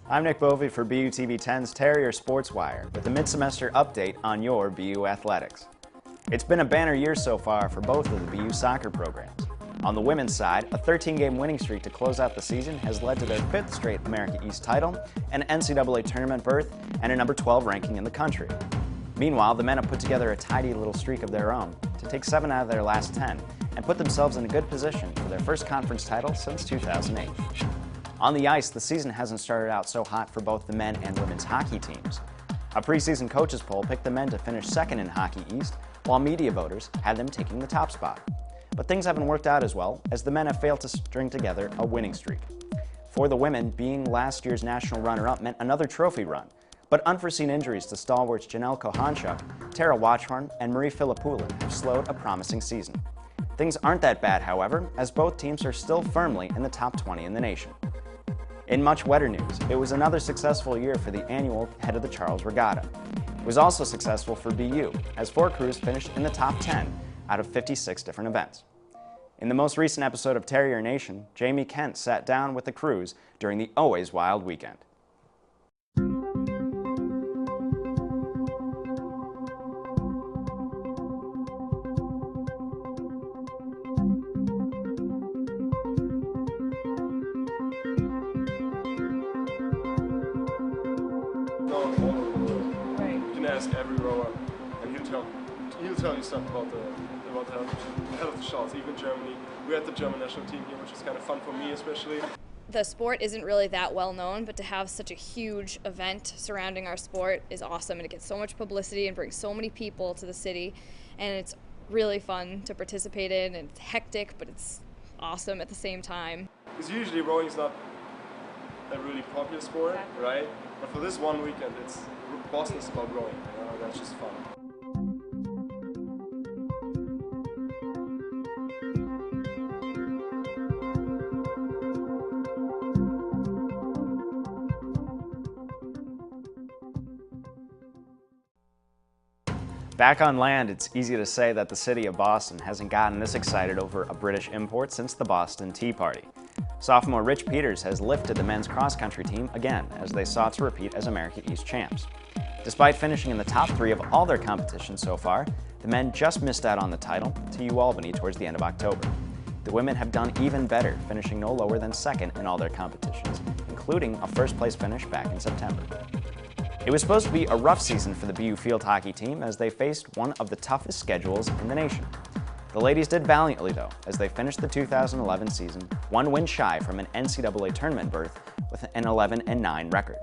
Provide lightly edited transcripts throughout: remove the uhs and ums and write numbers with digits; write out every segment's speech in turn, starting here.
I'm Nick Bovey for BU TV 10's Terrier Sports Wire with a mid-semester update on your BU athletics. It's been a banner year so far for both of the BU soccer programs. On the women's side, a 13-game winning streak to close out the season has led to their 5th straight America East title, an NCAA tournament berth, and a number 12 ranking in the country. Meanwhile, the men have put together a tidy little streak of their own to take 7 out of their last 10 and put themselves in a good position for their first conference title since 2008. On the ice, the season hasn't started out so hot for both the men and women's hockey teams. A preseason coaches poll picked the men to finish second in Hockey East, while media voters had them taking the top spot. But things haven't worked out as well, as the men have failed to string together a winning streak. For the women, being last year's national runner-up meant another trophy run, but unforeseen injuries to stalwarts Janelle Kohanchuk, Tara Watchhorn, and Marie Philippoulin have slowed a promising season. Things aren't that bad, however, as both teams are still firmly in the top 20 in the nation. In much wetter news, it was another successful year for the annual Head of the Charles Regatta. It was also successful for BU, as 4 crews finished in the top 10 out of 56 different events. In the most recent episode of Terrier Nation, Jamie Kent sat down with the crews during the Always Wild weekend. You can ask every rower, and he'll tell you stuff about the head of the Charles. Even Germany, we had the German national team here, which is kind of fun for me especially. The sport isn't really that well known, but to have such a huge event surrounding our sport is awesome, and it gets so much publicity and brings so many people to the city, and it's really fun to participate in, and it's hectic, but it's awesome at the same time. Because usually rowing is not a really popular sport, right? But for this one weekend, Boston is about rowing, that's just fun. Back on land, it's easy to say that the city of Boston hasn't gotten this excited over a British import since the Boston Tea Party. Sophomore Rich Peters has lifted the men's cross-country team again as they sought to repeat as America East champs. Despite finishing in the top 3 of all their competitions so far, the men just missed out on the title to UAlbany towards the end of October. The women have done even better, finishing no lower than 2nd in all their competitions, including a first-place finish back in September. It was supposed to be a rough season for the BU field hockey team as they faced one of the toughest schedules in the nation. The ladies did valiantly though, as they finished the 2011 season 1 win shy from an NCAA tournament berth with an 11-9 record.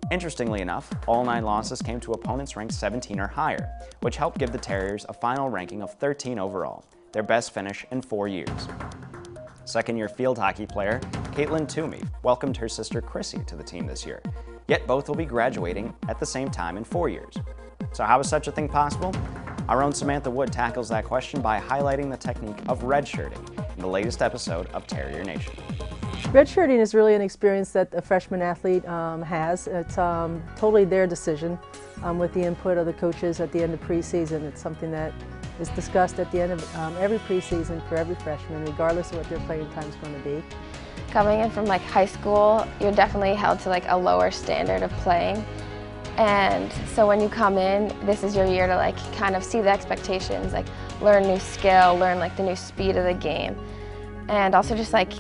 Interestingly enough, all 9 losses came to opponents ranked 17 or higher, which helped give the Terriers a final ranking of 13 overall, their best finish in 4 years. Second-year field hockey player Caitlin Toomey welcomed her sister Chrissy to the team this year, yet both will be graduating at the same time in 4 years. So how is such a thing possible? Our own Samantha Wood tackles that question by highlighting the technique of redshirting in the latest episode of Terrier Nation. Redshirting is really an experience that a freshman athlete has. It's totally their decision with the input of the coaches at the end of preseason. It's something that is discussed at the end of every preseason for every freshman, regardless of what their playing time is going to be. Coming in from like high school, you're definitely held to like a lower standard of playing. And so when you come in, this is your year to like kind of see the expectations, like learn new skill, learn like the new speed of the game, and also just like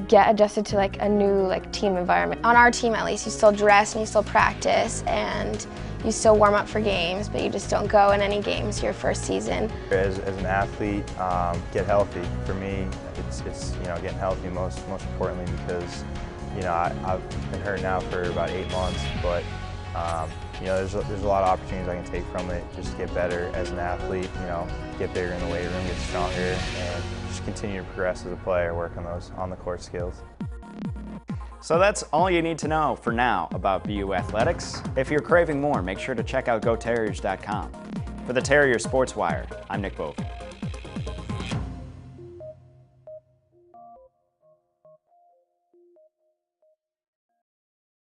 get adjusted to like a new like team environment. On our team at least, you still dress and you still practice and you still warm up for games, but you just don't go in any games your first season. As an athlete, get healthy. For me, it's getting healthy most importantly, because I've been hurt now for about 8 months, but there's a lot of opportunities I can take from it. Just get better as an athlete, get bigger in the weight room, get stronger, and just continue to progress as a player, work on those on-the-court skills. So that's all you need to know for now about BU athletics. If you're craving more, make sure to check out GoTerriers.com. For the Terrier Sports Wire, I'm Nick Bovey.